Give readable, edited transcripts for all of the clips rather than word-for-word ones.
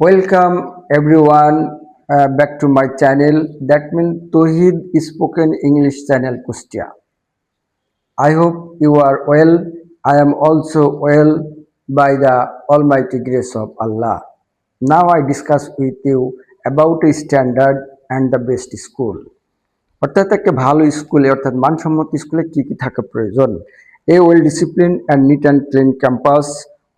Welcome everyone back to my channel. That means Tohid Spoken English channel Kustia. I hope you are well. I am also well by the Almighty grace of Allah. Now I discuss with you about a standard and the best school. অর্থাৎ একটা ভালো স্কুলে অর্থাৎ মানসম্মত স্কুলে কি কি থাকা প্রয়োজন a well discipline and neat and clean campus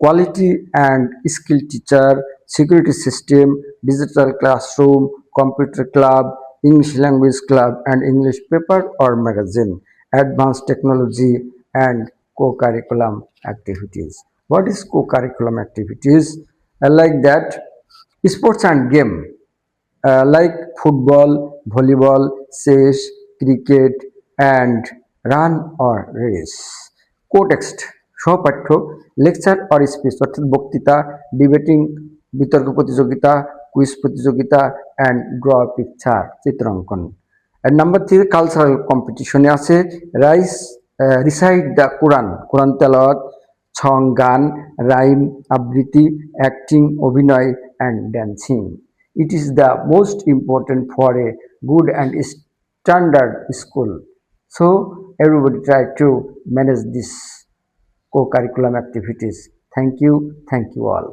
quality and skill teacher security system digital classroom computer club English language club and English paper or magazine advance technology and co-curriculum activities. What is co-curriculum activities? Like that, sports and game like football, volleyball, chess, cricket, and run or race. Co-text সহপাঠ্য lecture or speech অর্থাৎ বক্তৃতা debating বিতর্ক প্রতিযোগিতা quiz প্রতিযোগিতা and draw picture চিত্রাঙ্কন আর number 3 cultural কম্পিটিশনে আছে recite the কোরআন তেলাওয়াত ছং গান রাইম আবৃত্তি অ্যাক্টিং অভিনয় and dancing. It is the most important for a good and standard school. So everybody try to manage this co-curriculum activities. Thank you all.